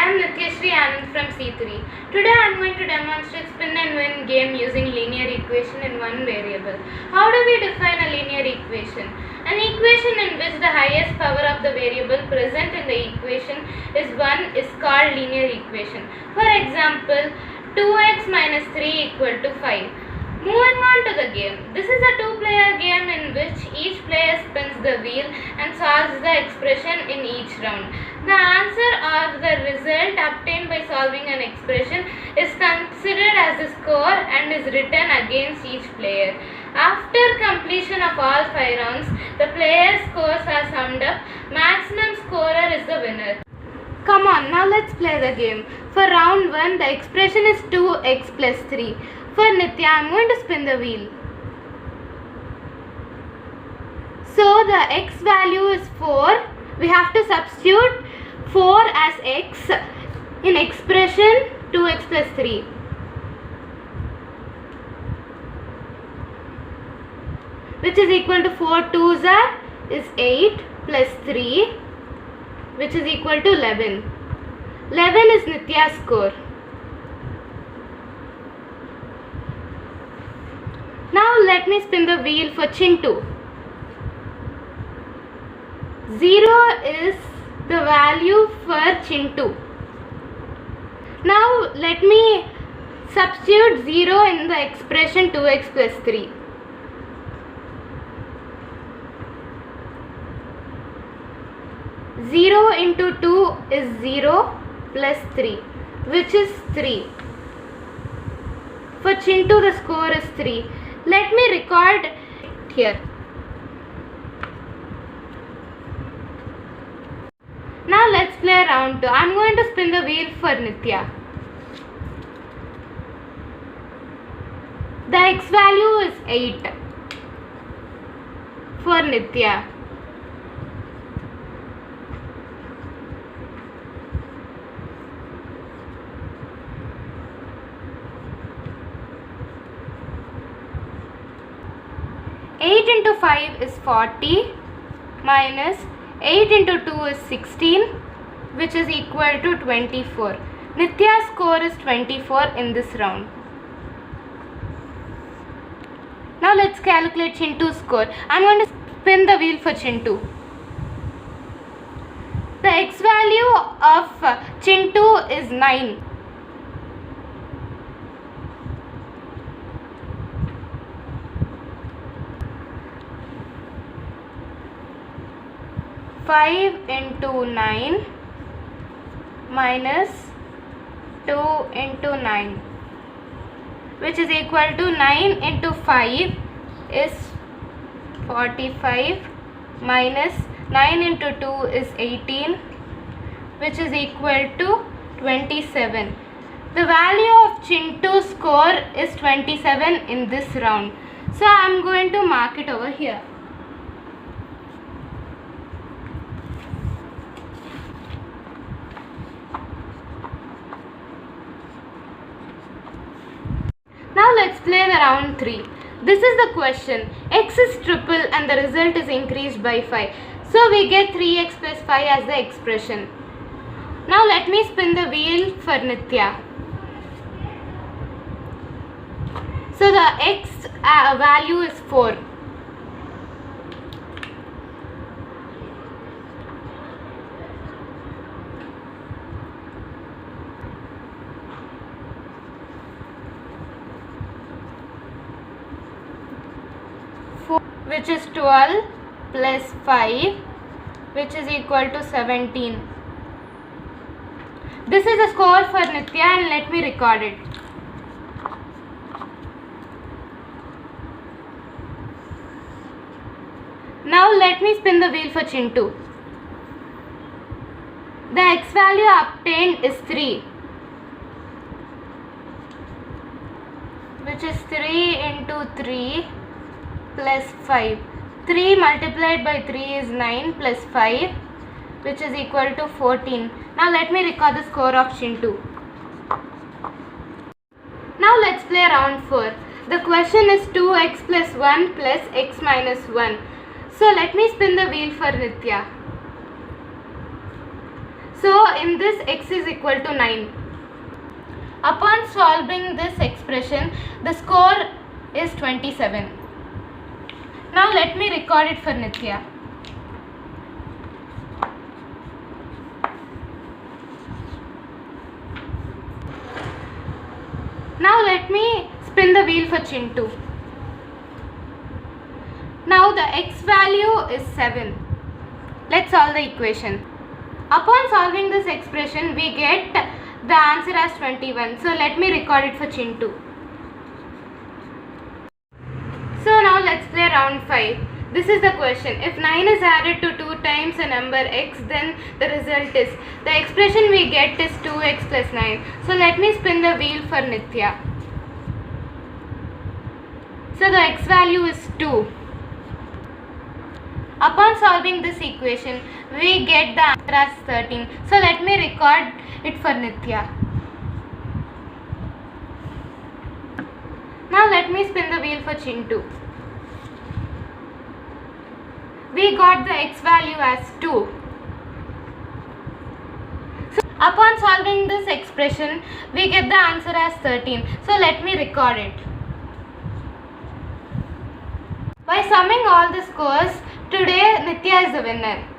am Nityashree Anand from C3. Today I am going to demonstrate spin and win game using linear equation in one variable. How do we define a linear equation? An equation in which the highest power of the variable present in the equation is 1 is called linear equation. For example, 2x minus 3 equal to 5. Moving on to the game. This is a two-player game in which each player spins the wheel and solves the expression in each round. The answer or the result obtained by solving an expression is considered as a score and is written against each player. After completion of all 5 rounds, the players' scores are summed up. Maximum scorer is the winner. Come on, now let's play the game. For round 1, the expression is 2x plus 3. For Nitya, I am going to spin the wheel. So the x value is 4. We have to substitute 4 as x in expression 2x plus 3. Which is equal to 4 2s is 8 plus 3, which is equal to 11. 11 is Nitya's score. Now let me spin the wheel for Chintu. 0 is the value for Chintu. Now let me substitute 0 in the expression 2x plus 3. Zero into 2 is 0 plus 3, which is 3. For Chintu the score is 3. Let me record here. Now let's play round 2. I am going to spin the wheel for Nitya. The x value is 8 for Nitya. Eight into 5 is 40 minus 8 into 2 is 16, which is equal to 24. Nitya's score is 24 in this round. Now let's calculate Chintu's score. I am going to spin the wheel for Chintu. The x value of Chintu is 9. Five into 9 minus 2 into 9, which is equal to 9 into 5 is 45 minus 9 into 2 is 18, which is equal to 27. The value of Chintu's score is 27 in this round. So I am going to mark it over here. Now let's play the round 3. This is the question. X is triple and the result is increased by 5. So we get 3x plus 5 as the expression. Now let me spin the wheel for Nitya. So the x value is 4. Which is 12 plus 5, which is equal to 17. This is the score for Nitya and let me record it. Now let me spin the wheel for Chintu. The x value obtained is 3, which is 3 into 3 plus 5. 3 multiplied by 3 is 9 plus 5, which is equal to 14. Now let me record the score of Chintu. Now let's play round 4. The question is 2x plus 1 plus x minus 1. So let me spin the wheel for Nitya. So in this x is equal to 9. Upon solving this expression, the score is 27. Now let me record it for Nitya. Now let me spin the wheel for Chintu. Now the x value is 7. Let's solve the equation. Upon solving this expression, we get the answer as 21. So let me record it for Chintu. So now let's play round 5. This is the question. If 9 is added to 2 times a number x, then the result is, the expression we get is 2x plus 9. So let me spin the wheel for Nitya. So the x value is 2. Upon solving this equation, we get the answer as 13. So let me record it for Nitya. Now let me spin the wheel for Chintu. We got the x value as 2. So upon solving this expression, we get the answer as 13. So let me record it. By summing all the scores, today Nitya is the winner.